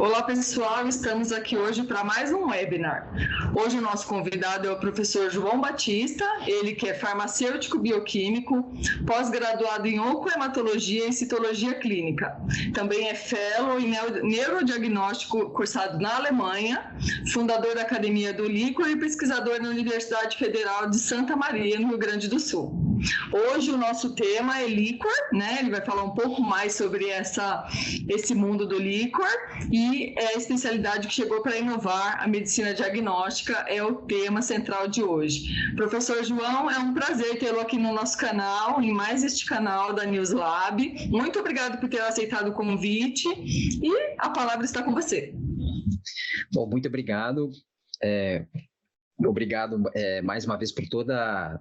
Olá pessoal, estamos aqui hoje para mais um webinar. Hoje o nosso convidado é o professor João Batista, ele que é farmacêutico bioquímico, pós-graduado em oncohematologia e citologia clínica. Também é fellow em neurodiagnóstico cursado na Alemanha, fundador da Academia do Líquor e pesquisador na Universidade Federal de Santa Maria, no Rio Grande do Sul. Hoje o nosso tema é líquor, né? Ele vai falar um pouco mais sobre esse mundo do líquor e a especialidade que chegou para inovar, a medicina diagnóstica, é o tema central de hoje. Professor João, é um prazer tê-lo aqui no nosso canal, em mais este canal da Newslab. Muito obrigado por ter aceitado o convite e a palavra está com você. Bom, muito obrigado. Obrigado mais uma vez por toda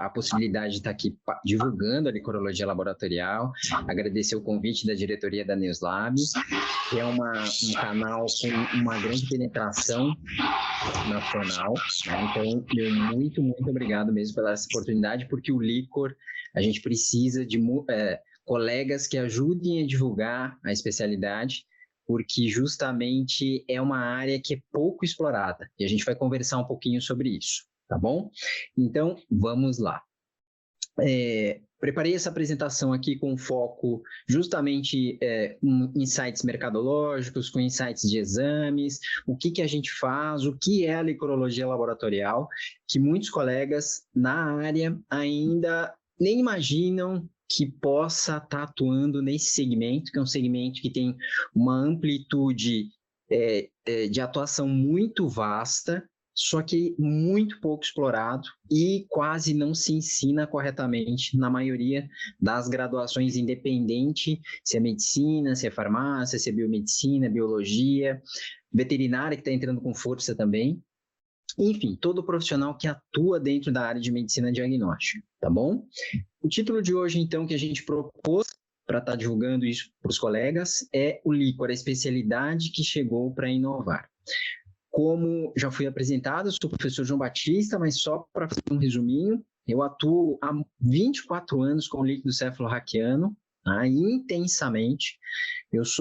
a possibilidade de estar aqui divulgando a licorologia laboratorial. Agradecer o convite da diretoria da Newslab, que é um canal com uma grande penetração nacional, né? Então, muito obrigado mesmo pela essa oportunidade, porque o líquor, a gente precisa de colegas que ajudem a divulgar a especialidade, porque justamente é uma área que é pouco explorada, e a gente vai conversar um pouquinho sobre isso, tá bom? Então, vamos lá. Preparei essa apresentação aqui com foco justamente em insights mercadológicos, com insights de exames, o que a gente faz, o que é a licorologia laboratorial, que muitos colegas na área ainda nem imaginam que possa estar atuando nesse segmento, que é um segmento que tem uma amplitude de atuação muito vasta, só que muito pouco explorado e quase não se ensina corretamente na maioria das graduações, independente se é medicina, se é farmácia, se é biomedicina, biologia, veterinária, que está entrando com força também. Enfim, todo profissional que atua dentro da área de medicina diagnóstica, tá bom? O título de hoje, então, que a gente propôs para estar divulgando isso para os colegas é o líquor, a especialidade que chegou para inovar. Como já fui apresentado, eu sou o professor João Batista, mas só para fazer um resuminho, eu atuo há 24 anos com líquido cefalorraquiano, tá? Intensamente.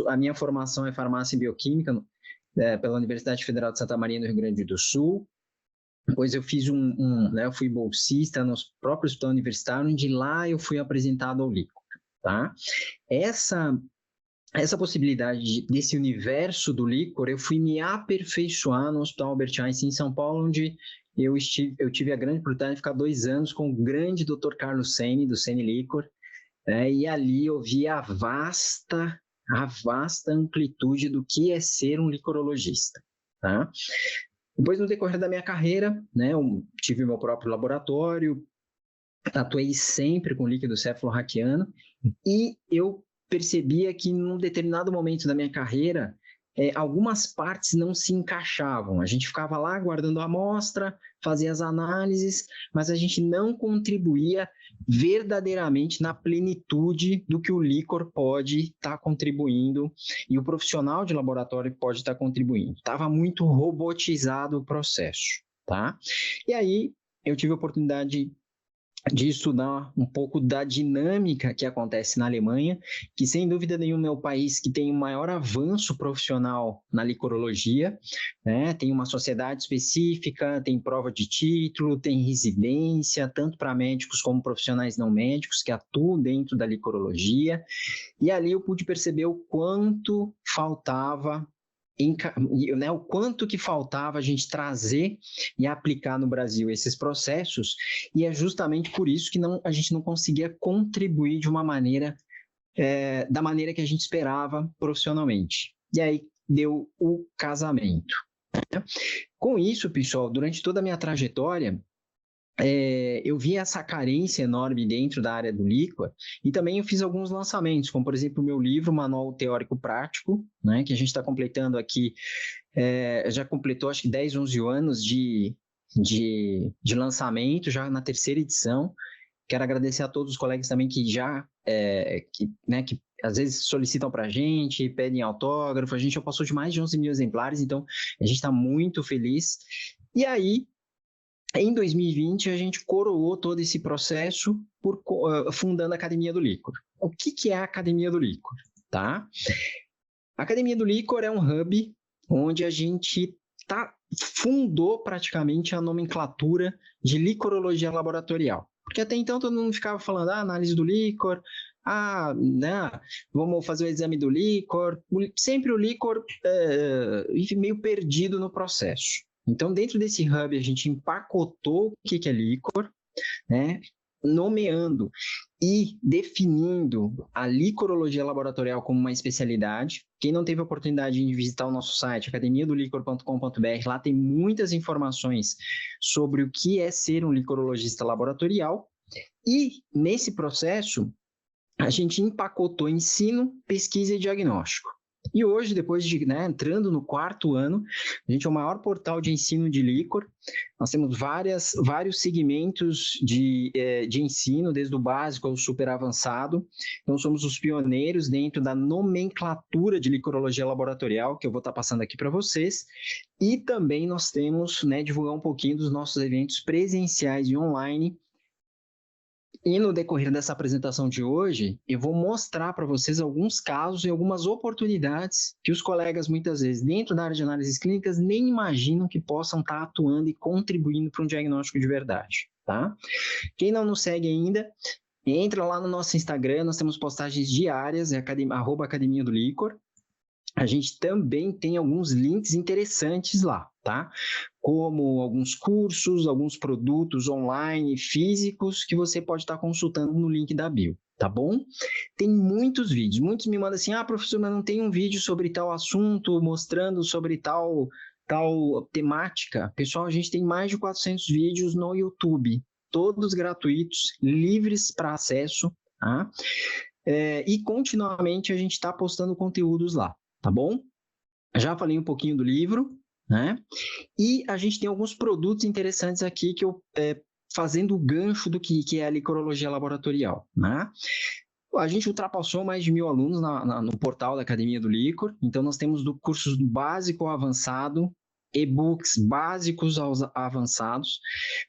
A minha formação é farmácia e bioquímica pela Universidade Federal de Santa Maria, no Rio Grande do Sul. Depois eu fiz eu fui bolsista no próprio hospital universitário, onde lá eu fui apresentado ao líquor, tá? Essa possibilidade desse universo do líquor, eu fui me aperfeiçoar no Hospital Albert Einstein, em São Paulo, onde eu tive a grande oportunidade de ficar 2 anos com o grande Dr. Carlos Seni, do Seni Líquor, né? E ali eu vi a vasta amplitude do que é ser um licorologista, tá? Depois, no decorrer da minha carreira, né, eu tive meu próprio laboratório, atuei sempre com líquido cefalorraquiano e eu percebia que num determinado momento da minha carreira, algumas partes não se encaixavam. A gente ficava lá guardando a amostra, fazia as análises, mas a gente não contribuía verdadeiramente na plenitude do que o líquor pode estar contribuindo e o profissional de laboratório pode estar contribuindo. Estava muito robotizado o processo, tá? E aí eu tive a oportunidade de estudar um pouco da dinâmica que acontece na Alemanha, que sem dúvida nenhuma é o país que tem o maior avanço profissional na licorologia, né? Tem uma sociedade específica, tem prova de título, tem residência, tanto para médicos como profissionais não médicos que atuam dentro da licorologia, e ali eu pude perceber o quanto faltava o quanto que faltava a gente trazer e aplicar no Brasil esses processos, e é justamente por isso que a gente não conseguia contribuir de uma maneira, da maneira que a gente esperava profissionalmente. E aí deu o casamento. Com isso, pessoal, durante toda a minha trajetória, eu vi essa carência enorme dentro da área do líquor e também eu fiz alguns lançamentos, como por exemplo o meu livro Manual Teórico Prático, né, que a gente está completando aqui, já completou acho que 10, 11 anos de lançamento, já na 3ª edição. Quero agradecer a todos os colegas também que que às vezes solicitam para a gente, pedem autógrafo. A gente já passou de mais de 11 mil exemplares, então a gente está muito feliz. E aí, em 2020, a gente coroou todo esse processo fundando a Academia do Líquor. O que é a Academia do Líquor? Tá? A A Academia do Licor é um hub onde a gente fundou praticamente a nomenclatura de licorologia laboratorial. Porque até então todo mundo ficava falando, análise do líquor, né, vamos fazer o exame do líquor. Sempre o líquor meio perdido no processo. Então, dentro desse hub, a gente empacotou o que é líquor, né, nomeando e definindo a licorologia laboratorial como uma especialidade. Quem não teve a oportunidade de visitar o nosso site, academiadolicor.com.br, lá tem muitas informações sobre o que é ser um licorologista laboratorial. E, nesse processo, a gente empacotou ensino, pesquisa e diagnóstico. E hoje, depois de entrando no 4º ano, a gente é o maior portal de ensino de líquor. Nós temos vários segmentos de ensino, desde o básico ao super avançado. Então, somos os pioneiros dentro da nomenclatura de licorologia laboratorial, que eu vou estar passando aqui para vocês. E também nós temos, divulgar um pouquinho dos nossos eventos presenciais e online. E no decorrer dessa apresentação de hoje, eu vou mostrar para vocês alguns casos e algumas oportunidades que os colegas, muitas vezes, dentro da área de análises clínicas, nem imaginam que possam estar atuando e contribuindo para um diagnóstico de verdade, tá? Quem não nos segue ainda, entra lá no nosso Instagram, nós temos postagens diárias, @Academia do Licor. A gente também tem alguns links interessantes lá, tá? Como alguns cursos, alguns produtos online, físicos, que você pode estar consultando no link da bio, tá bom? Tem muitos vídeos, muitos me mandam assim, professor, mas não tem um vídeo sobre tal assunto, mostrando sobre tal temática. Pessoal, a gente tem mais de 400 vídeos no YouTube, todos gratuitos, livres para acesso, tá? E continuamente a gente está postando conteúdos lá. Tá bom? Já falei um pouquinho do livro, né? E a gente tem alguns produtos interessantes aqui que eu fazendo o gancho do que é a licorologia laboratorial, né? A gente ultrapassou mais de 1.000 alunos no portal da Academia do Licor, então nós temos do cursos do básico ao avançado, e-books básicos aos avançados,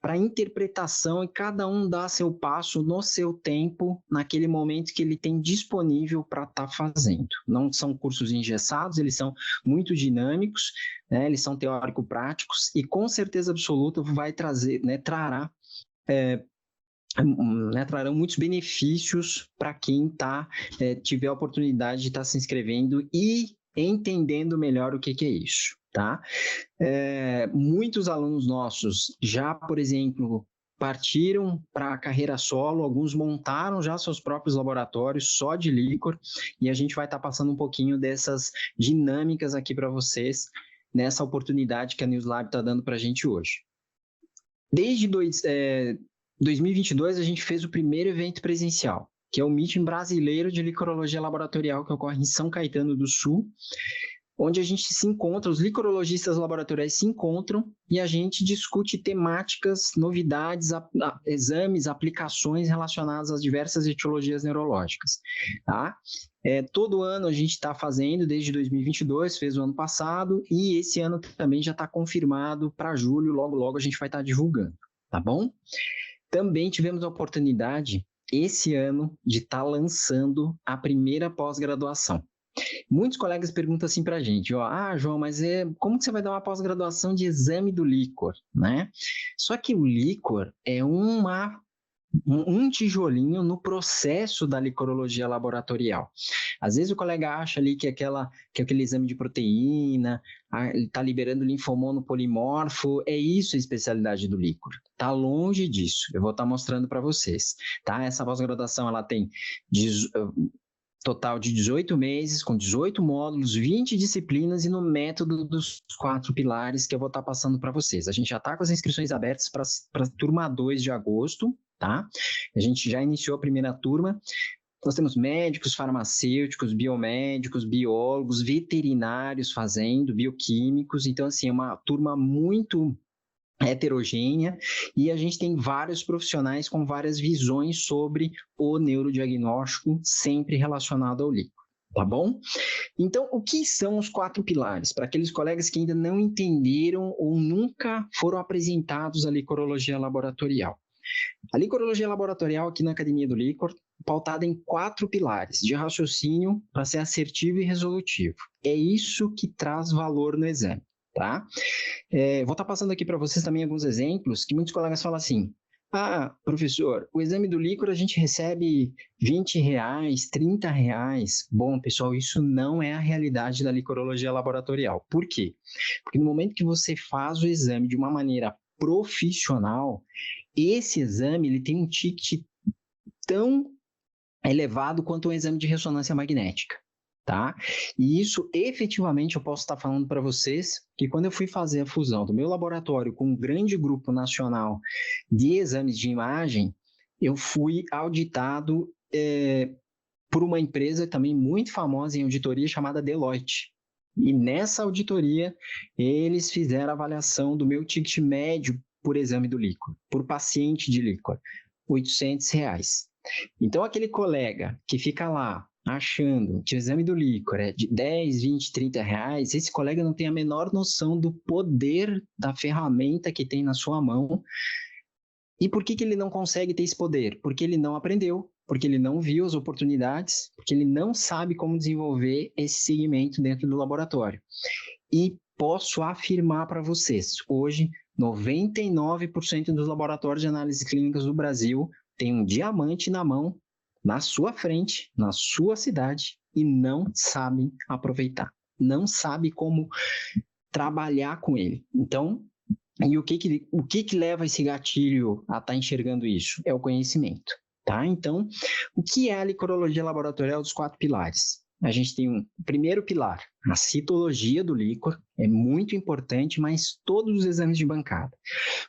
para interpretação, e cada um dá seu passo no seu tempo, naquele momento que ele tem disponível para estar fazendo. Não são cursos engessados, eles são muito dinâmicos, né? Eles são teórico-práticos, e com certeza absoluta vai trazer, trarão muitos benefícios para quem tiver a oportunidade de estar se inscrevendo e entendendo melhor o que é isso. Tá? Muitos alunos nossos já, por exemplo, partiram para a carreira solo, alguns montaram já seus próprios laboratórios só de líquor, e a gente vai estar passando um pouquinho dessas dinâmicas aqui para vocês, nessa oportunidade que a NewsLab está dando para a gente hoje. Desde 2022, a gente fez o primeiro evento presencial, que é o Meeting Brasileiro de Licorologia Laboratorial, que ocorre em São Caetano do Sul, onde a gente se encontra, os licorologistas laboratoriais se encontram e a gente discute temáticas, novidades, exames, aplicações relacionadas às diversas etiologias neurológicas, tá? Todo ano a gente está fazendo, desde 2022, fez o ano passado, e esse ano também já está confirmado para julho, logo a gente vai estar divulgando, tá bom? Também tivemos a oportunidade, esse ano, de estar lançando a primeira pós-graduação. Muitos colegas perguntam assim para a gente, João, mas como que você vai dar uma pós-graduação de exame do líquor, né? Só que o líquor é um tijolinho no processo da licorologia laboratorial. Às vezes o colega acha ali que aquele exame de proteína, ele está liberando linfomono polimorfo, é isso a especialidade do líquor. Está longe disso, eu vou estar mostrando para vocês, tá? Essa pós-graduação, ela tem total de 18 meses, com 18 módulos, 20 disciplinas e no método dos 4 pilares que eu vou estar passando para vocês. A gente já está com as inscrições abertas para a turma 2 de agosto, tá? A gente já iniciou a primeira turma. Nós temos médicos, farmacêuticos, biomédicos, biólogos, veterinários fazendo, bioquímicos. Então, assim, é uma turma muito heterogênea, e a gente tem vários profissionais com várias visões sobre o neurodiagnóstico, sempre relacionado ao líquor, tá bom? Então, o que são os 4 pilares? Para aqueles colegas que ainda não entenderam ou nunca foram apresentados à licorologia laboratorial. A licorologia laboratorial aqui na Academia do Licor, pautada em 4 pilares de raciocínio para ser assertivo e resolutivo. É isso que traz valor no exame, tá? Vou estar passando aqui para vocês também alguns exemplos que muitos colegas falam assim: ah, professor, o exame do líquor a gente recebe R$20, R$30. Bom, pessoal, isso não é a realidade da licorologia laboratorial. Por quê? Porque no momento que você faz o exame de uma maneira profissional, esse exame ele tem um ticket tão elevado quanto um exame de ressonância magnética, tá? E isso, efetivamente, eu posso estar falando para vocês que quando eu fui fazer a fusão do meu laboratório com um grande grupo nacional de exames de imagem, eu fui auditado por uma empresa também muito famosa em auditoria chamada Deloitte. E nessa auditoria, eles fizeram a avaliação do meu ticket médio por exame do líquor, por paciente de líquor, R$800. Então, aquele colega que fica lá achando que o exame do líquor é de 10, 20, 30 reais, esse colega não tem a menor noção do poder da ferramenta que tem na sua mão. E por que ele não consegue ter esse poder? Porque ele não aprendeu, porque ele não viu as oportunidades, porque ele não sabe como desenvolver esse segmento dentro do laboratório. E posso afirmar para vocês, hoje, 99% dos laboratórios de análise clínicas do Brasil tem um diamante na mão, na sua frente, na sua cidade, e não sabem aproveitar. Não sabem como trabalhar com ele. Então, e o que leva esse gatilho a estar enxergando isso? É o conhecimento, tá? Então, o que é a licorologia laboratorial dos 4 pilares? A gente tem um primeiro pilar, a citologia do líquor, é muito importante, mas todos os exames de bancada. Tá?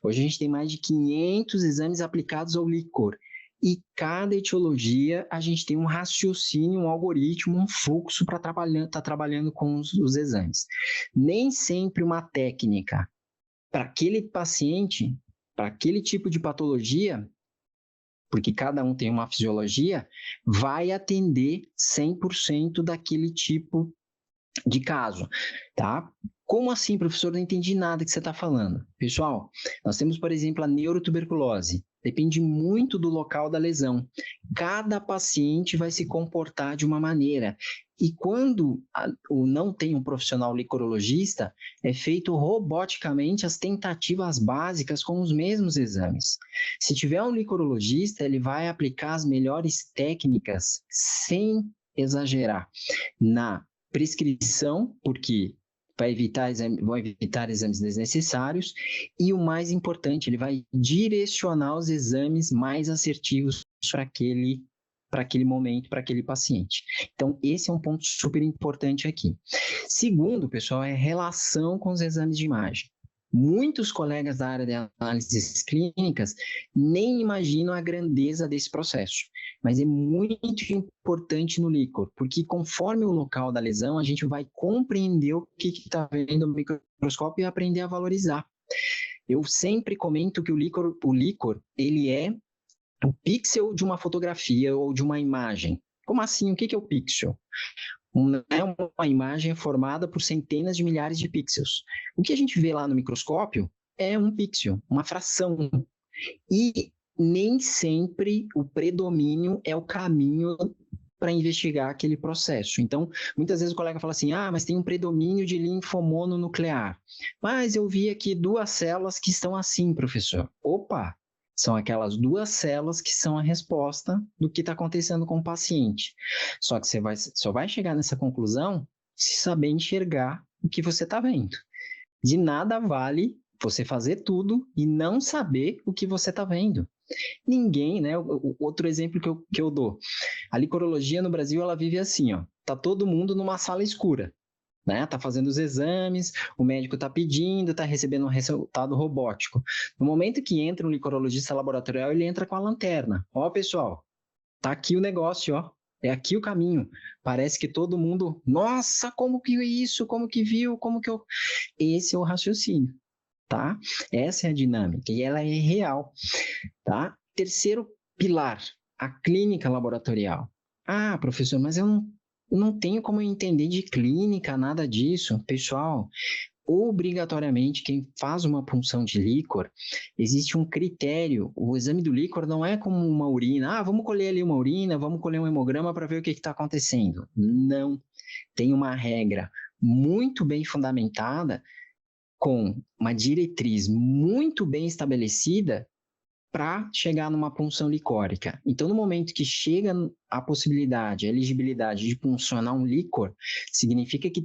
Hoje a gente tem mais de 500 exames aplicados ao líquor, e cada etiologia a gente tem um raciocínio, um algoritmo, um fluxo para estar trabalhando com os exames. Nem sempre uma técnica para aquele paciente, para aquele tipo de patologia, porque cada um tem uma fisiologia, vai atender 100% daquele tipo de caso, tá? Como assim, professor? Não entendi nada que você está falando. Pessoal, nós temos, por exemplo, a neurotuberculose. Depende muito do local da lesão. Cada paciente vai se comportar de uma maneira. E quando não tem um profissional licorologista, é feito roboticamente as tentativas básicas com os mesmos exames. Se tiver um licorologista, ele vai aplicar as melhores técnicas sem exagerar na prescrição, porque vão evitar exames desnecessários, e o mais importante, ele vai direcionar os exames mais assertivos para aquele momento, para aquele paciente. Então, esse é um ponto super importante aqui. Segundo, pessoal, é relação com os exames de imagem. Muitos colegas da área de análises clínicas nem imaginam a grandeza desse processo, mas é muito importante no líquor, porque conforme o local da lesão, a gente vai compreender o que está vendo no microscópio e aprender a valorizar. Eu sempre comento que o líquor ele é o pixel de uma fotografia ou de uma imagem. Como assim? O que é o pixel? Uma imagem formada por centenas de milhares de pixels. O que a gente vê lá no microscópio é um pixel, uma fração. E nem sempre o predomínio é o caminho para investigar aquele processo. Então, muitas vezes o colega fala assim, mas tem um predomínio de linfomononuclear. Mas eu vi aqui 2 células que estão assim, professor. Opa! São aquelas 2 células que são a resposta do que está acontecendo com o paciente. Só que você só vai chegar nessa conclusão se saber enxergar o que você está vendo. De nada vale você fazer tudo e não saber o que você está vendo. Ninguém, né? Outro exemplo que eu dou. A licorologia no Brasil, ela vive assim, ó. Tá todo mundo numa sala escura. Né? Tá fazendo os exames, o médico está pedindo, está recebendo um resultado robótico. No momento que entra um licorologista laboratorial, ele entra com a lanterna. Ó, pessoal, tá aqui o negócio, ó. É aqui o caminho. Parece que todo mundo, nossa, como que isso? Como que viu? Como que eu... Esse é o raciocínio, tá? Essa é a dinâmica e ela é real, tá? Terceiro pilar, a clínica laboratorial. Professor, mas eu não tenho como entender de clínica, nada disso. Pessoal, obrigatoriamente, quem faz uma punção de líquor, existe um critério. O exame do líquor não é como uma urina. Vamos colher ali uma urina, vamos colher um hemograma para ver o que está acontecendo. Não. Tem uma regra muito bem fundamentada, com uma diretriz muito bem estabelecida para chegar numa punção licórica. Então, no momento que chega a possibilidade, a elegibilidade de puncionar um líquor, significa que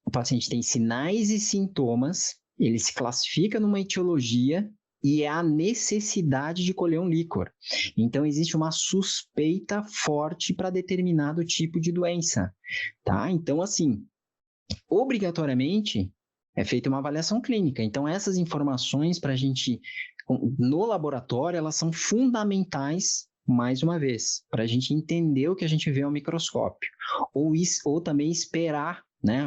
o paciente tem sinais e sintomas, ele se classifica numa etiologia e é a necessidade de colher um líquor. Então, existe uma suspeita forte para determinado tipo de doença, tá? Então, assim, obrigatoriamente é feita uma avaliação clínica. Então, essas informações para a gente, no laboratório, elas são fundamentais, mais uma vez, para a gente entender o que a gente vê ao microscópio. Ou também esperar, né?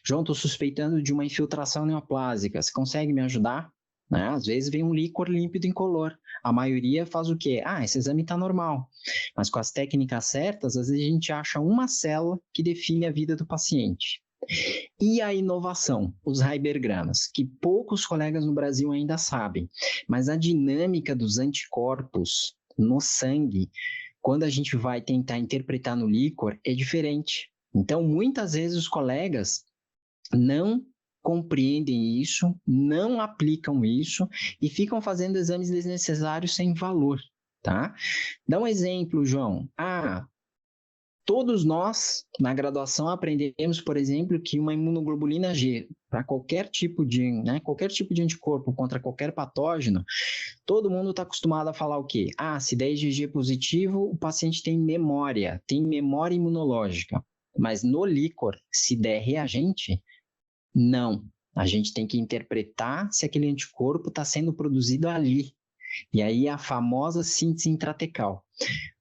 João, estou suspeitando de uma infiltração neoplásica, você consegue me ajudar? Né? Às vezes vem um líquor límpido incolor. A maioria faz o quê? Esse exame está normal. Mas com as técnicas certas, às vezes a gente acha uma célula que define a vida do paciente. E a inovação, os Heibergramas, que poucos colegas no Brasil ainda sabem, mas a dinâmica dos anticorpos no sangue, quando a gente vai tentar interpretar no líquor, é diferente. Então, muitas vezes os colegas não compreendem isso, não aplicam isso e ficam fazendo exames desnecessários sem valor, tá? Dá um exemplo, João. Todos nós, na graduação, aprendemos, por exemplo, que uma imunoglobulina G, para qualquer tipo de anticorpo contra qualquer patógeno, todo mundo está acostumado a falar o quê? Se der IgG positivo, o paciente tem memória imunológica. Mas no líquor, se der reagente, não. A gente tem que interpretar se aquele anticorpo está sendo produzido ali. E aí a famosa síntese intratecal.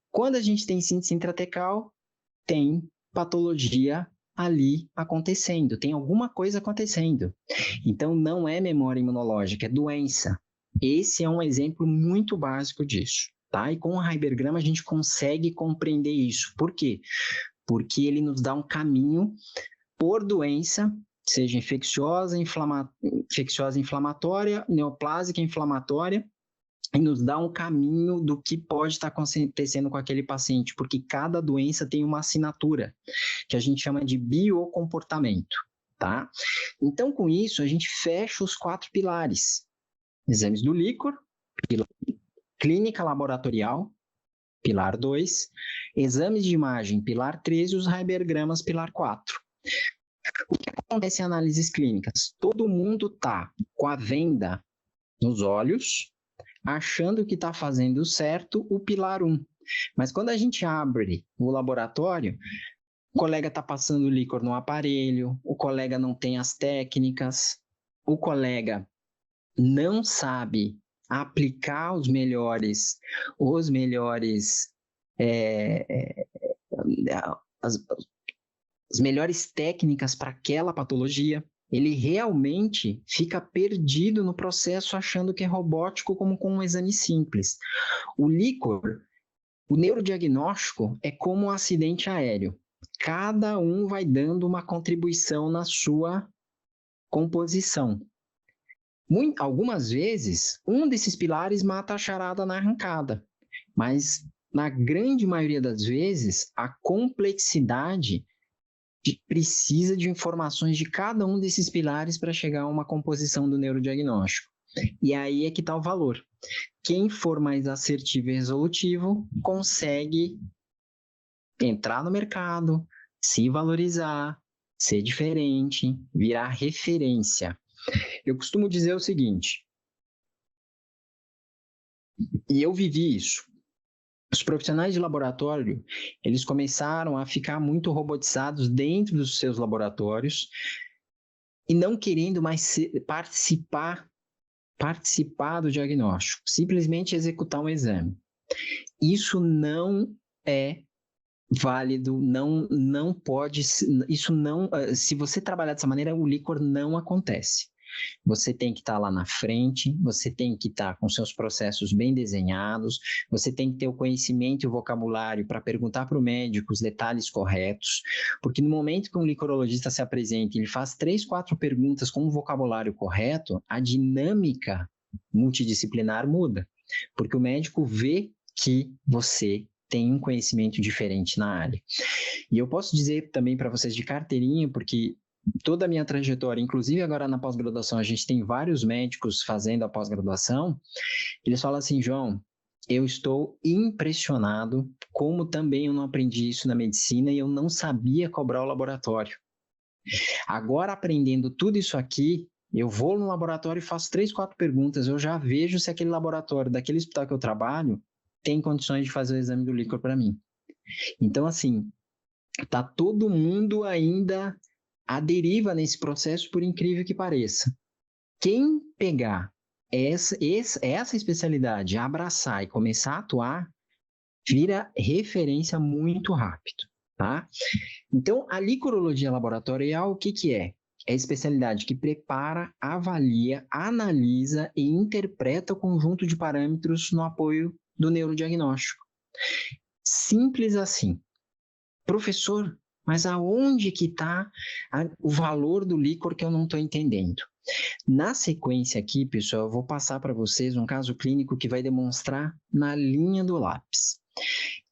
Quando a gente tem síntese intratecal, tem patologia ali acontecendo, tem alguma coisa acontecendo. Então, não é memória imunológica, é doença. Esse é um exemplo muito básico disso, tá? E com o Heibergrama a gente consegue compreender isso. Por quê? Porque ele nos dá um caminho por doença, seja infecciosa, inflamatória, neoplásica, inflamatória, e nos dá um caminho do que pode estar acontecendo com aquele paciente, porque cada doença tem uma assinatura, que a gente chama de biocomportamento, tá? Então, com isso, a gente fecha os 4 pilares. Exames do líquor, clínica laboratorial, pilar 2, exames de imagem, pilar 3 e os Heibergramas, pilar 4. O que acontece em análises clínicas? Todo mundo está com a venda nos olhos, achando que está fazendo certo o pilar 1. Mas quando a gente abre o laboratório, o colega está passando líquor no aparelho, o colega não tem as técnicas, o colega não sabe aplicar as melhores técnicas para aquela patologia. Ele realmente fica perdido no processo achando que é robótico como com um exame simples. O líquor, o neurodiagnóstico é como um acidente aéreo. Cada um vai dando uma contribuição na sua composição. Algumas vezes, um desses pilares mata a charada na arrancada, mas na grande maioria das vezes, a complexidade precisa de informações de cada um desses pilares para chegar a uma composição do neurodiagnóstico. E aí é que está o valor. Quem for mais assertivo e resolutivo consegue entrar no mercado, se valorizar, ser diferente, virar referência. Eu costumo dizer o seguinte, e eu vivi isso. Os profissionais de laboratório, eles começaram a ficar muito robotizados dentro dos seus laboratórios e não querendo mais participar do diagnóstico, simplesmente executar um exame. Isso não é válido, não pode, isso não, se você trabalhar dessa maneira, o líquor não acontece. você tem que estar lá na frente, você tem que estar com seus processos bem desenhados, você tem que ter o conhecimento e o vocabulário para perguntar para o médico os detalhes corretos, porque no momento que um licorologista se apresenta e ele faz 3, 4 perguntas com o vocabulário correto, a dinâmica multidisciplinar muda, porque o médico vê que você tem um conhecimento diferente na área. E eu posso dizer também para vocês de carteirinha, porque toda a minha trajetória, inclusive agora na pós-graduação, a gente tem vários médicos fazendo a pós-graduação, eles falam assim, João, eu estou impressionado como também eu não aprendi isso na medicina e eu não sabia cobrar o laboratório. Agora, aprendendo tudo isso aqui, eu vou no laboratório e faço 3, 4 perguntas, eu já vejo se aquele laboratório daquele hospital que eu trabalho tem condições de fazer o exame do líquor para mim. Então, assim, tá todo mundo ainda à deriva nesse processo, por incrível que pareça. Quem pegar essa especialidade, abraçar e começar a atuar, vira referência muito rápido, tá? Então, a licorologia laboratorial, o que que é? É a especialidade que prepara, avalia, analisa e interpreta o conjunto de parâmetros no apoio do neurodiagnóstico. Simples assim. Professor, mas aonde que está o valor do líquor que eu não estou entendendo? Na sequência aqui, pessoal, eu vou passar para vocês um caso clínico que vai demonstrar na linha do lápis.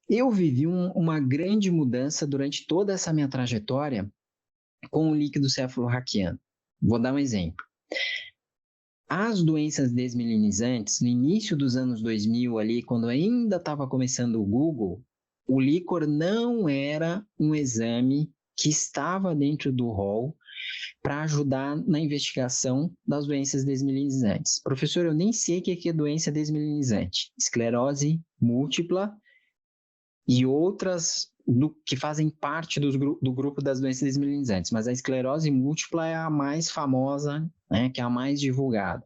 Eu vivi uma grande mudança durante toda essa minha trajetória com o líquido cefalorraquiano. Vou dar um exemplo. As doenças desmielinizantes, no início dos anos 2000, ali, quando ainda estava começando o Google, o líquor não era um exame que estava dentro do rol para ajudar na investigação das doenças desmielinizantes. Professor, eu nem sei o que é doença desmielinizante. Esclerose múltipla e outras que fazem parte do grupo das doenças desmielinizantes, mas a esclerose múltipla é a mais famosa, né, que é a mais divulgada.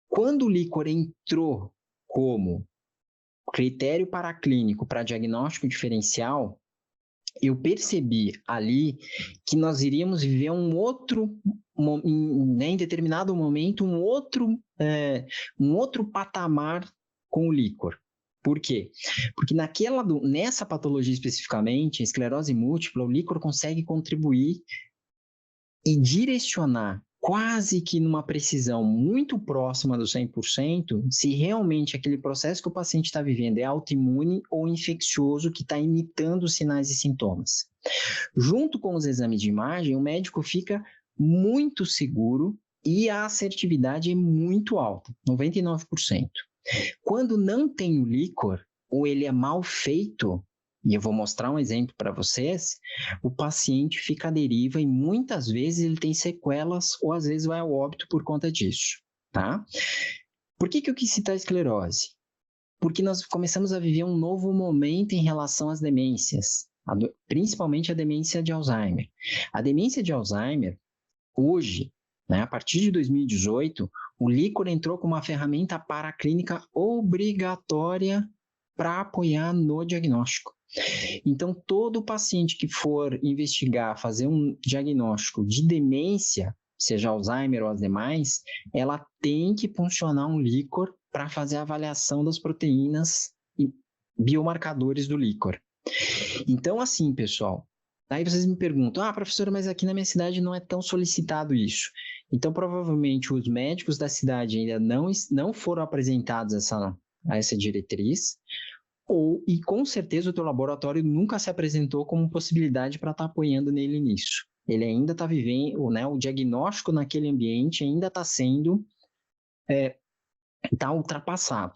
Quando o líquor entrou como critério paraclínico para diagnóstico diferencial, eu percebi ali que nós iríamos viver em determinado momento, um outro patamar com o líquor. Por quê? Porque nessa patologia especificamente, a esclerose múltipla, o líquor consegue contribuir e direcionar quase que numa precisão muito próxima do 100%, se realmente aquele processo que o paciente está vivendo é autoimune ou infeccioso que está imitando os sinais e sintomas. Junto com os exames de imagem, o médico fica muito seguro e a assertividade é muito alta, 99%. Quando não tem o líquor, ou ele é mal feito, e eu vou mostrar um exemplo para vocês, o paciente fica à deriva e muitas vezes ele tem sequelas ou às vezes vai ao óbito por conta disso, tá? Por que eu quis citar a esclerose? Porque nós começamos a viver um novo momento em relação às demências, principalmente a demência de Alzheimer. A demência de Alzheimer, hoje, né, a partir de 2018, o líquor entrou como uma ferramenta paraclínica obrigatória para apoiar no diagnóstico. Então, todo paciente que for investigar, fazer um diagnóstico de demência, seja Alzheimer ou as demais, ela tem que funcionar um líquor para fazer a avaliação das proteínas e biomarcadores do líquor. Então, assim, pessoal, aí vocês me perguntam, professor, mas aqui na minha cidade não é tão solicitado isso. Então, provavelmente, os médicos da cidade ainda não foram apresentados a essa diretriz, e com certeza o teu laboratório nunca se apresentou como possibilidade para estar apoiando nele nisso. Ele ainda está vivendo, né, o diagnóstico naquele ambiente ainda está sendo, está ultrapassado.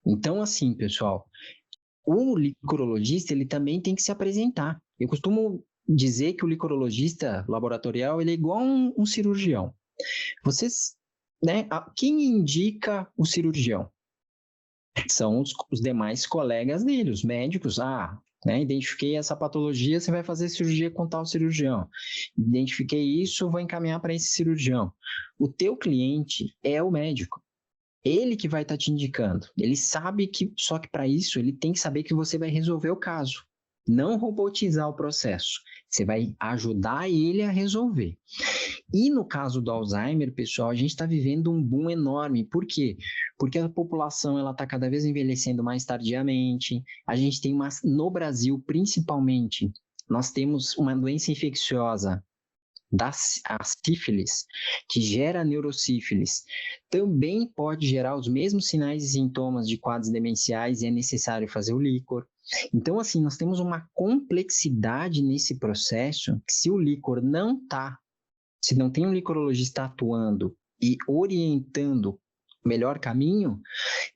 Então, assim, pessoal, o licorologista, ele também tem que se apresentar. Eu costumo dizer que o licorologista laboratorial, ele é igual um cirurgião. Vocês, né, quem indica o cirurgião? São os demais colegas dele, os médicos. Né, identifiquei essa patologia, você vai fazer cirurgia com tal cirurgião. Identifiquei isso, vou encaminhar para esse cirurgião. O teu cliente é o médico. Ele que vai estar te indicando. Ele sabe que, só que para isso, ele tem que saber que você vai resolver o caso. não robotizar o processo. Você vai ajudar ele a resolver. E no caso do Alzheimer, pessoal, a gente está vivendo um boom enorme. Por quê? Porque a população está cada vez envelhecendo mais tardiamente. A gente tem no Brasil, principalmente, nós temos uma doença infecciosa, a sífilis, que gera neurosífilis, também pode gerar os mesmos sinais e sintomas de quadros demenciais e é necessário fazer o líquor. Então, assim, nós temos uma complexidade nesse processo que se o líquor não está, se não tem um licorologista atuando e orientando o melhor caminho,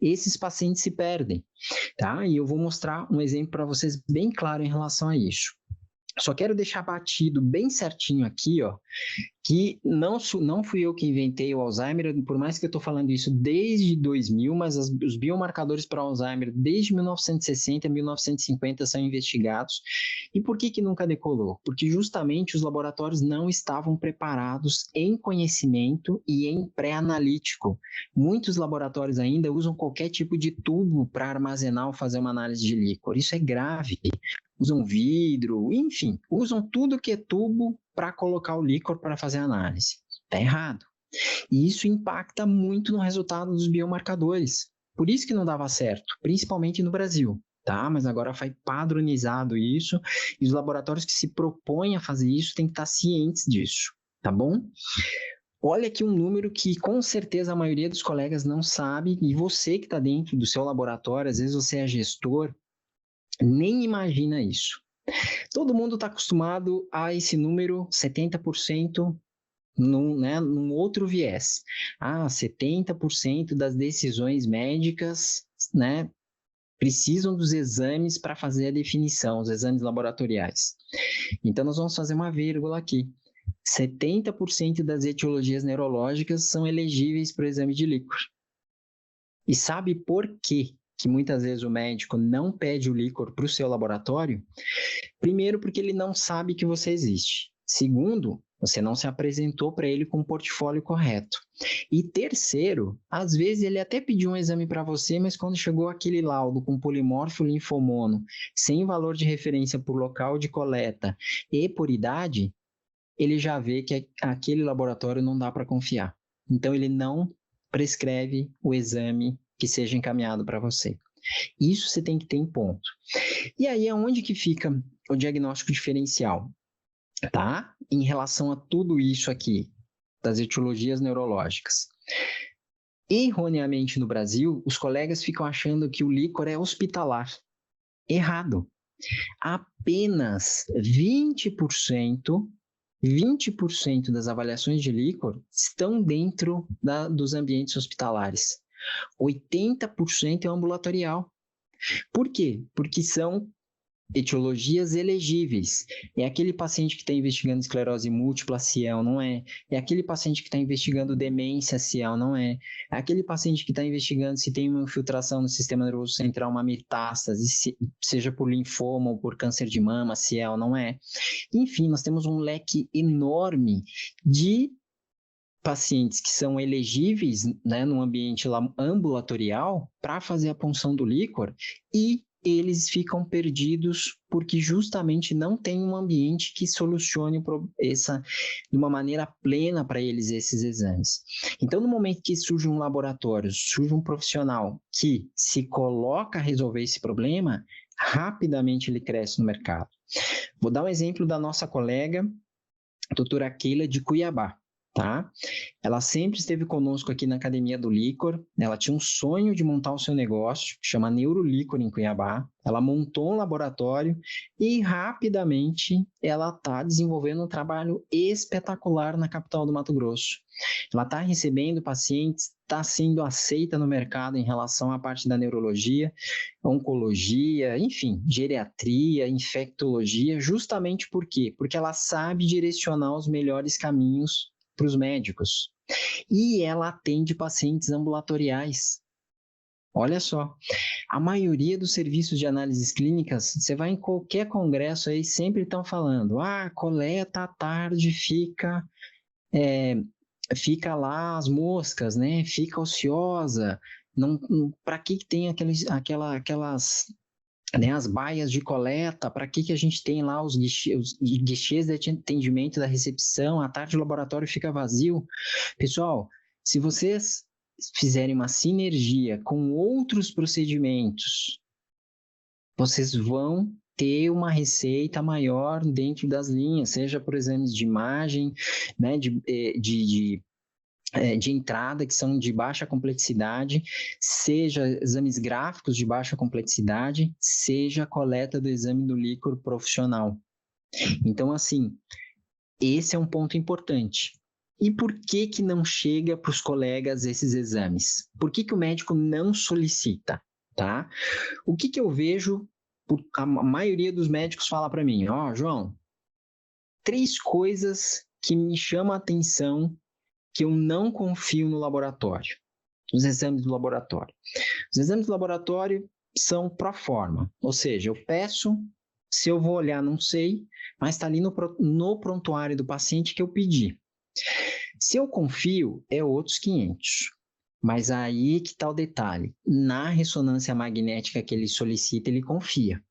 esses pacientes se perdem, tá? E eu vou mostrar um exemplo para vocês bem claro em relação a isso. Só quero deixar batido bem certinho aqui, ó, que não fui eu que inventei o Alzheimer, por mais que eu estou falando isso desde 2000, mas os biomarcadores para Alzheimer desde 1960 a 1950 são investigados. E por que nunca decolou? Porque justamente os laboratórios não estavam preparados em conhecimento e em pré-analítico. Muitos laboratórios ainda usam qualquer tipo de tubo para armazenar ou fazer uma análise de líquor. Isso é grave. Usam vidro, enfim, usam tudo que é tubo para colocar o líquor para fazer a análise. Está errado. E isso impacta muito no resultado dos biomarcadores. Por isso que não dava certo, principalmente no Brasil. Tá? Mas agora foi padronizado isso e os laboratórios que se propõem a fazer isso têm que estar cientes disso, tá bom? Olha aqui um número que com certeza a maioria dos colegas não sabe e você que está dentro do seu laboratório, às vezes você é gestor, nem imagina isso. Todo mundo está acostumado a esse número 70% num outro viés. 70% das decisões médicas, né, precisam dos exames para fazer a definição, os exames laboratoriais. Então, nós vamos fazer uma vírgula aqui. 70% das etiologias neurológicas são elegíveis para o exame de líquor. E sabe por quê que muitas vezes o médico não pede o líquor para o seu laboratório? Primeiro, porque ele não sabe que você existe. Segundo, você não se apresentou para ele com o portfólio correto. E terceiro, às vezes ele até pediu um exame para você, mas quando chegou aquele laudo com polimorfo linfomono, sem valor de referência por local de coleta e por idade, ele já vê que aquele laboratório não dá para confiar. Então, ele não prescreve o exame que seja encaminhado para você. Isso você tem que ter em ponto. E aí, aonde que fica o diagnóstico diferencial? Tá? Em relação a tudo isso aqui, das etiologias neurológicas. Erroneamente no Brasil, os colegas ficam achando que o líquor é hospitalar. Errado. Apenas 20% das avaliações de líquor estão dentro dos ambientes hospitalares. 80% é ambulatorial. Por quê? Porque são etiologias elegíveis. É aquele paciente que está investigando esclerose múltipla, ciel, não é? É aquele paciente que está investigando demência, ciel, não é? É aquele paciente que está investigando se tem uma infiltração no sistema nervoso central, uma metástase, seja por linfoma ou por câncer de mama, ciel, não é? Enfim, nós temos um leque enorme de pacientes que são elegíveis, né, no ambiente ambulatorial para fazer a punção do líquor e eles ficam perdidos porque justamente não tem um ambiente que solucione de uma maneira plena para eles esses exames. Então, no momento que surge um laboratório, surge um profissional que se coloca a resolver esse problema, rapidamente ele cresce no mercado. Vou dar um exemplo da nossa colega, a doutora Keila de Cuiabá. Tá? Ela sempre esteve conosco aqui na Academia do Líquor, ela tinha um sonho de montar o seu negócio, chama Neurolíquor em Cuiabá, ela montou um laboratório e rapidamente ela está desenvolvendo um trabalho espetacular na capital do Mato Grosso. Ela está recebendo pacientes, está sendo aceita no mercado em relação à parte da neurologia, oncologia, enfim, geriatria, infectologia, justamente por quê? Porque ela sabe direcionar os melhores caminhos para os médicos. E ela atende pacientes ambulatoriais. Olha só, a maioria dos serviços de análises clínicas, você vai em qualquer congresso aí, sempre estão falando, coleta à tarde fica lá as moscas, né? Fica ociosa. Para que tem aquelas né, as baias de coleta, para que a gente tem lá os guichês de atendimento da recepção, à tarde o laboratório fica vazio. Pessoal, se vocês fizerem uma sinergia com outros procedimentos, vocês vão ter uma receita maior dentro das linhas, seja por exames de imagem, né, de entrada, que são de baixa complexidade, seja exames gráficos de baixa complexidade, seja a coleta do exame do líquor profissional. Então, assim, esse é um ponto importante. E por que que não chega para os colegas esses exames? Por que que o médico não solicita, tá? O que que eu vejo, a maioria dos médicos fala para mim, João, 3 coisas que me chamam a atenção que eu não confio no laboratório, os exames do laboratório. Os exames do laboratório são pro forma, ou seja, eu peço, se eu vou olhar não sei, mas está ali no prontuário do paciente que eu pedi. Se eu confio, é outros 500. Mas aí que está o detalhe, na ressonância magnética que ele solicita, ele confia.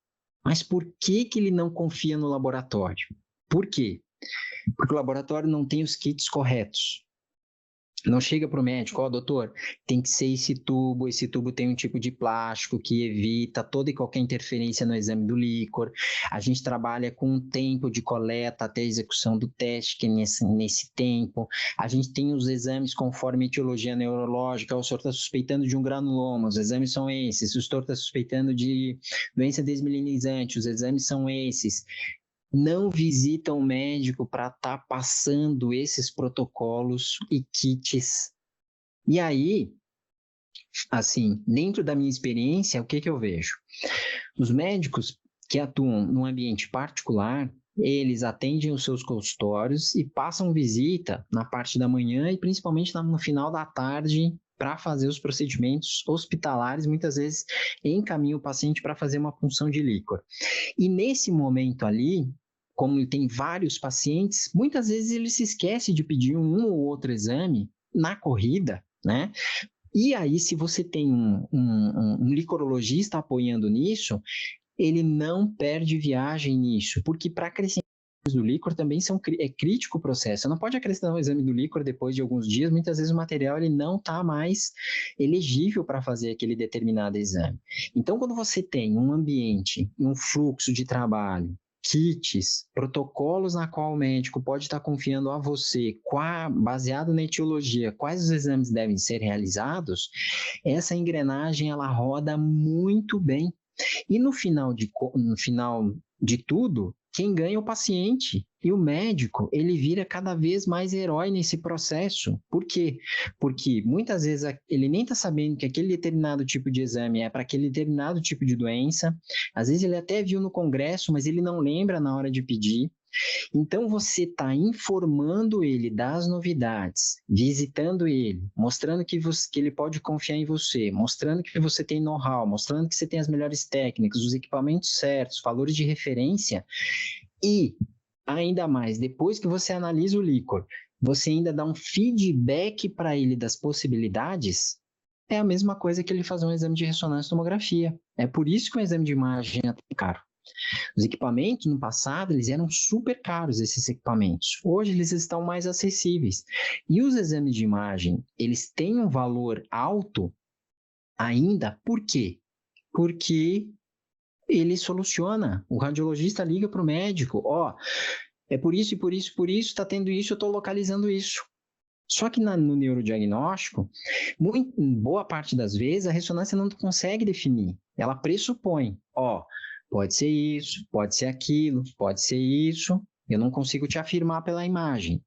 Mas por que que ele não confia no laboratório? Por quê? Porque o laboratório não tem os kits corretos. Não chega para o médico, doutor, tem que ser esse tubo tem um tipo de plástico que evita toda e qualquer interferência no exame do líquor, a gente trabalha com um tempo de coleta até a execução do teste, que é nesse tempo, a gente tem os exames conforme etiologia neurológica, o senhor está suspeitando de um granuloma, os exames são esses, o senhor está suspeitando de doença desmielinizante, os exames são esses. Não visitam o médico para estar passando esses protocolos e kits. E aí, assim, dentro da minha experiência, o que eu vejo? Os médicos que atuam num ambiente particular, eles atendem os seus consultórios e passam visita na parte da manhã e principalmente no final da tarde para fazer os procedimentos hospitalares, muitas vezes encaminha o paciente para fazer uma punção de líquor. E nesse momento ali, como ele tem vários pacientes, muitas vezes ele se esquece de pedir um ou outro exame na corrida, né? E aí, se você tem um licorologista apoiando nisso, ele não perde viagem nisso, porque para acrescentar do líquor também é crítico o processo. Você não pode acrescentar um exame do líquor depois de alguns dias, muitas vezes o material ele não está mais elegível para fazer aquele determinado exame. Então, quando você tem um ambiente e um fluxo de trabalho, kits, protocolos na qual o médico pode estar confiando a você, baseado na etiologia, quais os exames devem ser realizados, essa engrenagem ela roda muito bem. E no final de tudo, quem ganha é o paciente. E o médico, ele vira cada vez mais herói nesse processo. Por quê? Porque muitas vezes ele nem está sabendo que aquele determinado tipo de exame é para aquele determinado tipo de doença. Às vezes ele até viu no congresso, mas ele não lembra na hora de pedir. Então, você está informando ele das novidades, visitando ele, mostrando que ele pode confiar em você, mostrando que você tem know-how, mostrando que você tem as melhores técnicas, os equipamentos certos, valores de referência e, ainda mais, depois que você analisa o líquor, você ainda dá um feedback para ele das possibilidades, é a mesma coisa que ele fazer um exame de ressonância tomografia. É por isso que o exame de imagem é tão caro. Os equipamentos, no passado, eles eram super caros, esses equipamentos. Hoje, eles estão mais acessíveis. E os exames de imagem, eles têm um valor alto ainda, por quê? Porque ele soluciona. O radiologista liga para o médico, é por isso, e por isso, por isso, está tendo isso, eu estou localizando isso. Só que no neurodiagnóstico, boa parte das vezes, a ressonância não consegue definir. Ela pressupõe, pode ser isso, pode ser aquilo, pode ser isso. Eu não consigo te afirmar pela imagem.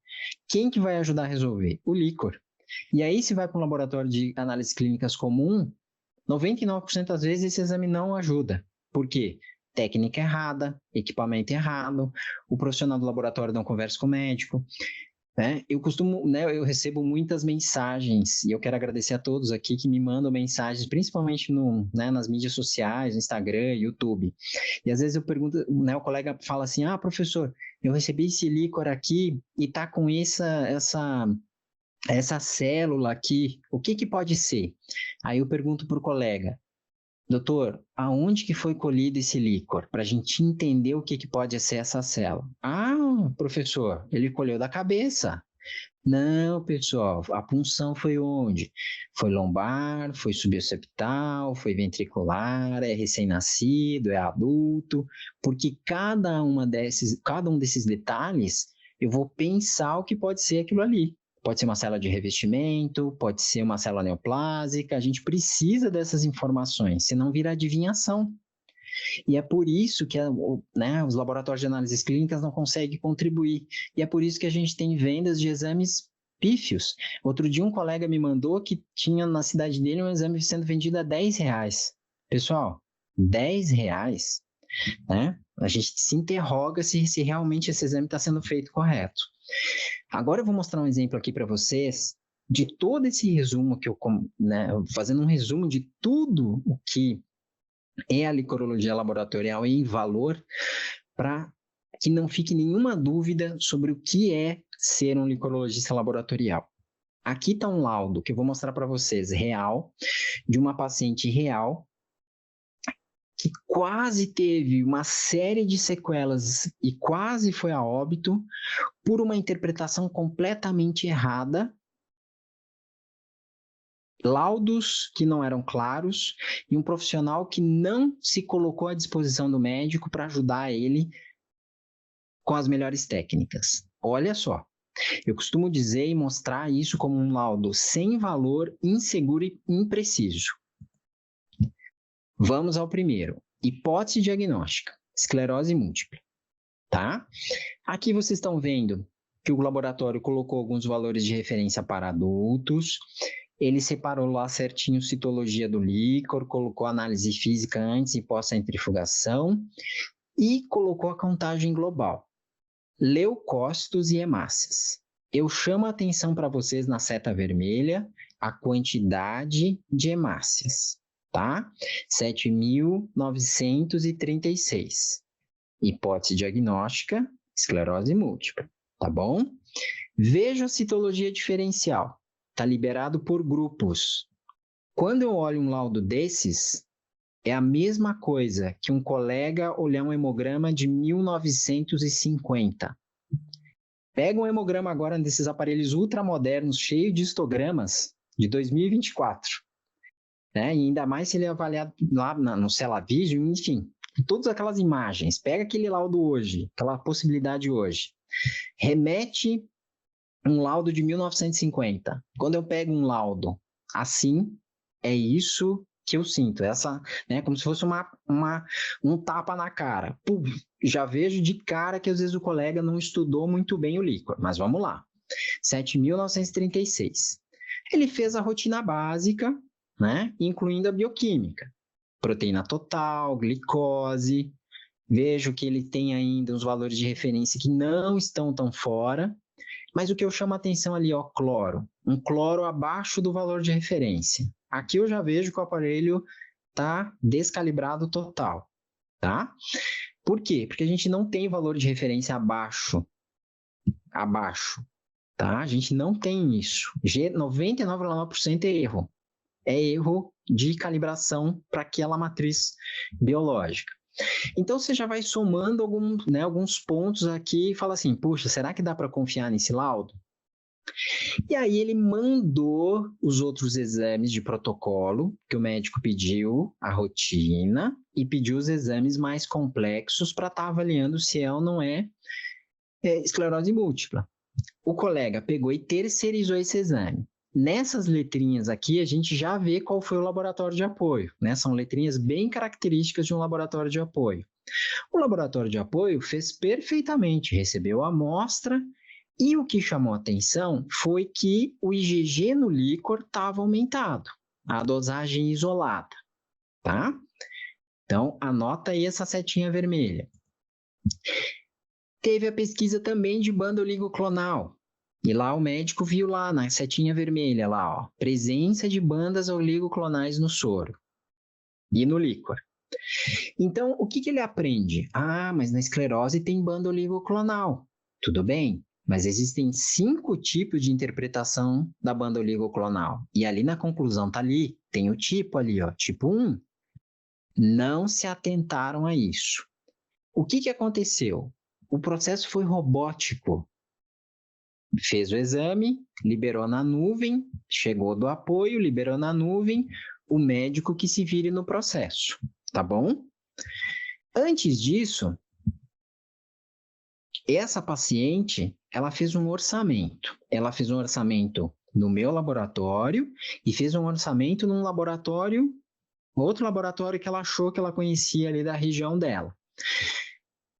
Quem que vai ajudar a resolver? O líquor. E aí, se vai para um laboratório de análises clínicas comum, 99% das vezes esse exame não ajuda. Por quê? Técnica errada, equipamento errado, o profissional do laboratório não conversa com o médico. Eu recebo muitas mensagens e eu quero agradecer a todos aqui que me mandam mensagens, principalmente nas mídias sociais, no Instagram, YouTube. E às vezes eu pergunto, o colega fala assim, professor, eu recebi esse líquor aqui e tá com essa célula aqui, o que pode ser? Aí eu pergunto para o colega, Doutor, aonde que foi colhido esse líquor? Para a gente entender o que pode ser essa célula. Ah, professor, ele colheu da cabeça. Não, pessoal, a punção foi onde? Foi lombar, foi suboccipital, foi ventricular, é recém-nascido, é adulto, porque cada um desses detalhes, eu vou pensar o que pode ser aquilo ali. Pode ser uma célula de revestimento, pode ser uma célula neoplásica, a gente precisa dessas informações, senão vira adivinhação. E é por isso que os laboratórios de análises clínicas não conseguem contribuir. E é por isso que a gente tem vendas de exames pífios. Outro dia um colega me mandou que tinha na cidade dele um exame sendo vendido a R$10. Pessoal, R$10, né? A gente se interroga se realmente esse exame está sendo feito correto. Agora eu vou mostrar um exemplo aqui para vocês de todo esse resumo que fazendo um resumo de tudo o que é a licorologia laboratorial em valor, para que não fique nenhuma dúvida sobre o que é ser um licorologista laboratorial. Aqui está um laudo que eu vou mostrar para vocês, real, de uma paciente real, que quase teve uma série de sequelas e quase foi a óbito por uma interpretação completamente errada, laudos que não eram claros e um profissional que não se colocou à disposição do médico para ajudar ele com as melhores técnicas. Olha só, eu costumo dizer e mostrar isso como um laudo sem valor, inseguro e impreciso. Vamos ao primeiro. Hipótese diagnóstica, esclerose múltipla, tá? Aqui vocês estão vendo que o laboratório colocou alguns valores de referência para adultos, ele separou lá certinho citologia do líquor, colocou análise física antes e pós-centrifugação e colocou a contagem global, leucócitos e hemácias. Eu chamo a atenção para vocês na seta vermelha a quantidade de hemácias, tá? 7.936. Hipótese diagnóstica, esclerose múltipla, tá bom? Veja a citologia diferencial. Está liberado por grupos. Quando eu olho um laudo desses, é a mesma coisa que um colega olhar um hemograma de 1950. Pega um hemograma agora desses aparelhos ultramodernos, cheio de histogramas, de 2024. Né? E ainda mais se ele é avaliado lá no CellaVision, enfim, todas aquelas imagens. Pega aquele laudo hoje, aquela possibilidade hoje. Remete um laudo de 1950. Quando eu pego um laudo assim, é isso que eu sinto. Essa, né, como se fosse um tapa na cara. Pum, já vejo de cara que às vezes o colega não estudou muito bem o líquor. Mas vamos lá. 7.936. Ele fez a rotina básica, né, incluindo a bioquímica. Proteína total, glicose. Vejo que ele tem ainda os valores de referência que não estão tão fora. Mas o que eu chamo a atenção ali, ó, cloro. Um cloro abaixo do valor de referência. Aqui eu já vejo que o aparelho está descalibrado total, tá? Por quê? Porque a gente não tem valor de referência abaixo, tá? A gente não tem isso. 99,9% é erro. É erro de calibração para aquela matriz biológica. Então, você já vai somando alguns pontos aqui e fala assim, puxa, será que dá para confiar nesse laudo? E aí ele mandou os outros exames de protocolo que o médico pediu, a rotina, e pediu os exames mais complexos para estar avaliando se é ou não é esclerose múltipla. O colega pegou e terceirizou esse exame. Nessas letrinhas aqui, a gente já vê qual foi o laboratório de apoio, né? São letrinhas bem características de um laboratório de apoio. O laboratório de apoio fez perfeitamente, recebeu a amostra e o que chamou a atenção foi que o IgG no líquor estava aumentado, a dosagem isolada, tá? Então, anota aí essa setinha vermelha. Teve a pesquisa também de banda oligoclonal. E lá o médico viu lá na setinha vermelha, lá, ó, presença de bandas oligoclonais no soro e no líquor. Então, o que ele aprende? Ah, mas na esclerose tem banda oligoclonal. Tudo bem, mas existem 5 tipos de interpretação da banda oligoclonal. E ali na conclusão tá ali, tem o tipo ali, ó, tipo 1. não se atentaram a isso. O que aconteceu? O processo foi robótico. Fez o exame, liberou na nuvem, chegou do apoio, liberou na nuvem, o médico que se vire no processo, tá bom? Antes disso, essa paciente, ela fez um orçamento. Ela fez um orçamento no meu laboratório e fez um orçamento num laboratório, outro laboratório que ela achou que ela conhecia ali da região dela.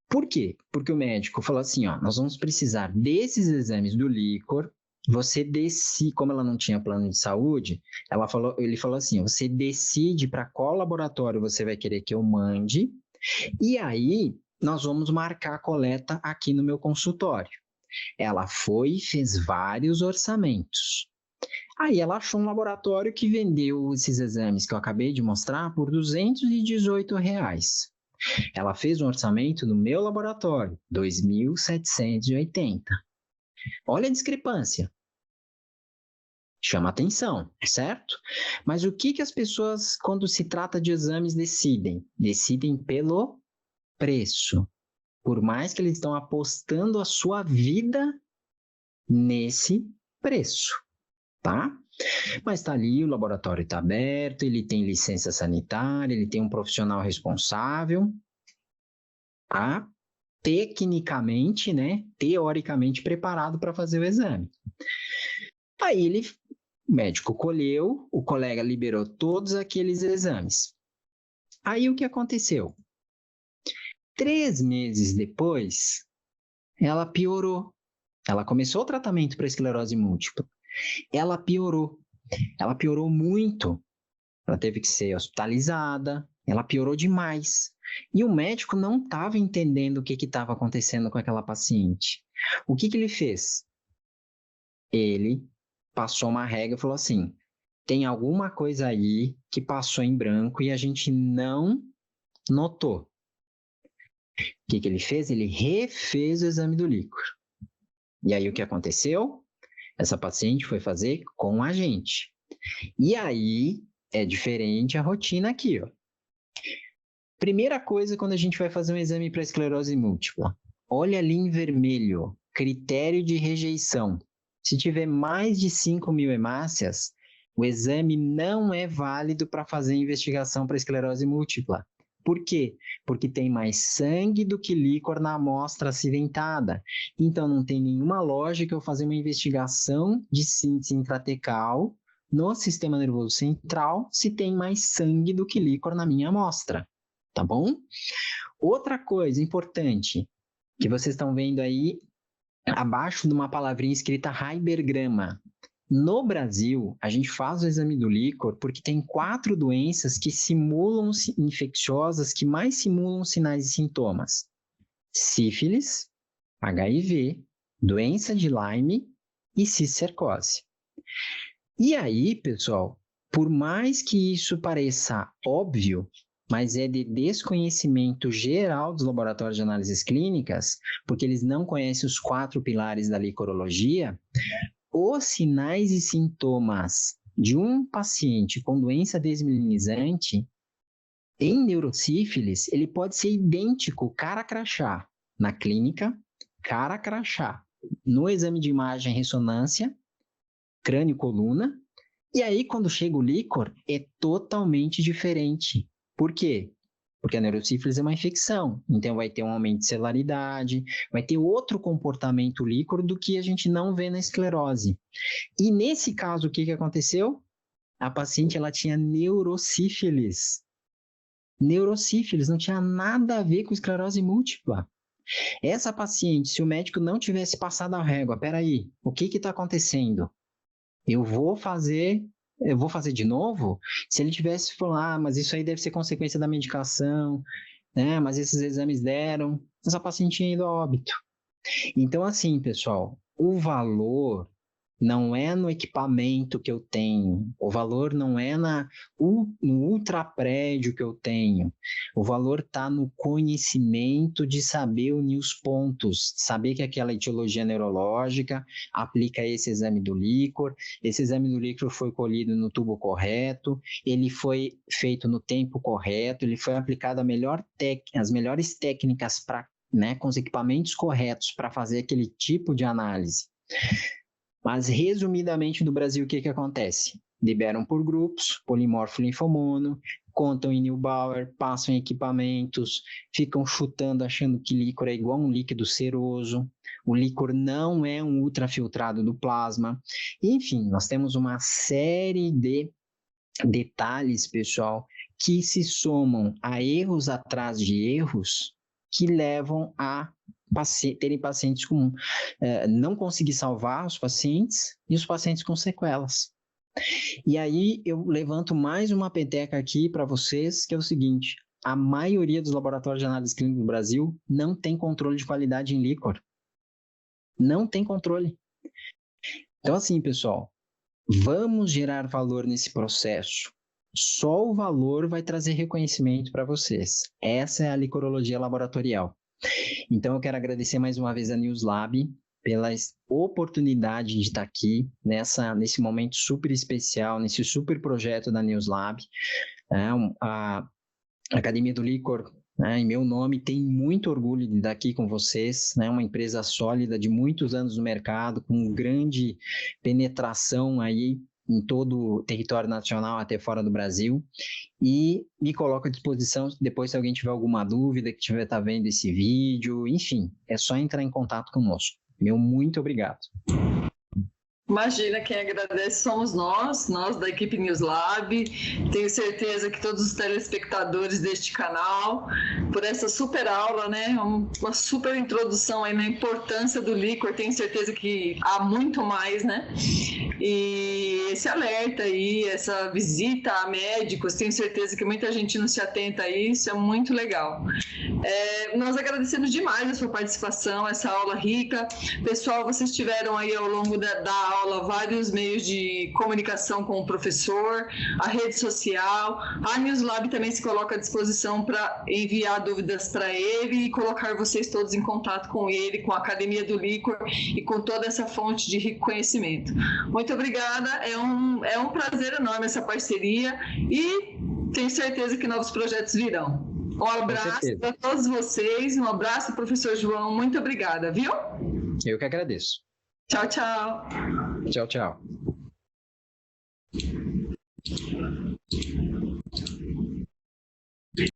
Por quê? Porque o médico falou assim, ó, nós vamos precisar desses exames do líquor, você decide, como ela não tinha plano de saúde, ele falou assim, você decide para qual laboratório você vai querer que eu mande, e aí nós vamos marcar a coleta aqui no meu consultório. Ela foi e fez vários orçamentos. Aí ela achou um laboratório que vendeu esses exames que eu acabei de mostrar por R$218. Ela fez um orçamento no meu laboratório, 2.780. Olha a discrepância. Chama atenção, certo? Mas o que as pessoas, quando se trata de exames, decidem? Decidem pelo preço. Por mais que eles estão apostando a sua vida nesse preço, tá? Mas está ali, o laboratório está aberto, ele tem licença sanitária, ele tem um profissional responsável, tá? Tecnicamente, né? Teoricamente preparado para fazer o exame. Aí o médico colheu, o colega liberou todos aqueles exames. Aí o que aconteceu? 3 meses depois, ela piorou. Ela começou o tratamento para esclerose múltipla. Ela piorou muito. Ela teve que ser hospitalizada, ela piorou demais. E o médico não estava entendendo o que estava acontecendo com aquela paciente. O que ele fez? Ele passou uma regra e falou assim, tem alguma coisa aí que passou em branco e a gente não notou. O que ele fez? Ele refez o exame do líquor. E aí o que aconteceu? Essa paciente foi fazer com a gente. E aí é diferente a rotina aqui, ó. Primeira coisa quando a gente vai fazer um exame para esclerose múltipla, olha ali em vermelho, critério de rejeição. Se tiver mais de 5.000 hemácias, o exame não é válido para fazer investigação para esclerose múltipla. Por quê? Porque tem mais sangue do que líquor na amostra acidentada. Então, não tem nenhuma lógica eu fazer uma investigação de síntese intratecal no sistema nervoso central se tem mais sangue do que líquor na minha amostra. Tá bom? Outra coisa importante que vocês estão vendo aí abaixo de uma palavrinha escrita Heibergrama. No Brasil, a gente faz o exame do líquor porque tem 4 doenças que simulam infecciosas, que mais simulam sinais e sintomas. Sífilis, HIV, doença de Lyme e cisticercose. E aí, pessoal, por mais que isso pareça óbvio, mas é de desconhecimento geral dos laboratórios de análises clínicas, porque eles não conhecem os 4 pilares da licorologia, os sinais e sintomas de um paciente com doença desmielinizante em neurosífilis, ele pode ser idêntico, cara crachá, na clínica, cara crachá, no exame de imagem e ressonância, crânio-coluna, e aí quando chega o líquor, é totalmente diferente. Por quê? Porque a neurosífilis é uma infecção, então vai ter um aumento de celularidade, vai ter outro comportamento líquor do que a gente não vê na esclerose. E nesse caso, o que aconteceu? A paciente ela tinha neurosífilis. Neurosífilis não tinha nada a ver com esclerose múltipla. Essa paciente, se o médico não tivesse passado a régua, peraí, o que está acontecendo? Eu vou fazer de novo? Se ele tivesse falado, mas isso aí deve ser consequência da medicação, né? Mas esses exames deram, essa paciente tinha ido a óbito. Então, assim, pessoal, o valor não é no equipamento que eu tenho, o valor não é no ultraprédio que eu tenho, o valor está no conhecimento de saber unir os pontos, saber que aquela etiologia neurológica aplica esse exame do líquor, esse exame do líquor foi colhido no tubo correto, ele foi feito no tempo correto, ele foi aplicado as melhores técnicas para, né, com os equipamentos corretos para fazer aquele tipo de análise. Mas, resumidamente, no Brasil, o que acontece? Liberam por grupos, polimorfo linfomono, contam em Neubauer, passam em equipamentos, ficam chutando, achando que líquor é igual a um líquido seroso. O líquor não é um ultrafiltrado do plasma. Enfim, nós temos uma série de detalhes, pessoal, que se somam a erros atrás de erros que levam a terem pacientes com não conseguir salvar os pacientes e os pacientes com sequelas. E aí eu levanto mais uma peteca aqui para vocês, que é o seguinte: a maioria dos laboratórios de análise clínica do Brasil não tem controle de qualidade em líquor. Não tem controle. Então, assim, pessoal, vamos gerar valor nesse processo. Só o valor vai trazer reconhecimento para vocês. Essa é a licorologia laboratorial. Então, eu quero agradecer mais uma vez a NewsLab pela oportunidade de estar aqui nesse momento super especial, nesse super projeto da NewsLab. A Academia do Líquor, em meu nome, tem muito orgulho de estar aqui com vocês, uma empresa sólida de muitos anos no mercado, com grande penetração aí em todo o território nacional até fora do Brasil, e me coloco à disposição depois se alguém tiver alguma dúvida, que tiver vendo esse vídeo, enfim, é só entrar em contato conosco. Meu muito obrigado. Imagina, quem agradece somos nós da equipe NewsLab. Tenho certeza que todos os telespectadores deste canal, por essa super aula, uma super introdução aí na importância do líquor, tenho certeza que há muito mais, E esse alerta aí, essa visita a médicos, tenho certeza que muita gente não se atenta a isso, é muito legal. Nós agradecemos demais a sua participação, essa aula rica. Pessoal, vocês tiveram aí ao longo da aula vários meios de comunicação com o professor, a rede social, a NewsLab também se coloca à disposição para enviar dúvidas para ele e colocar vocês todos em contato com ele, com a Academia do Líquor e com toda essa fonte de rico conhecimento. Muito obrigada, é um prazer enorme essa parceria e tenho certeza que novos projetos virão. Um abraço para todos vocês, um abraço, professor João, muito obrigada, viu? Eu que agradeço. Tchau, tchau. Tchau, tchau.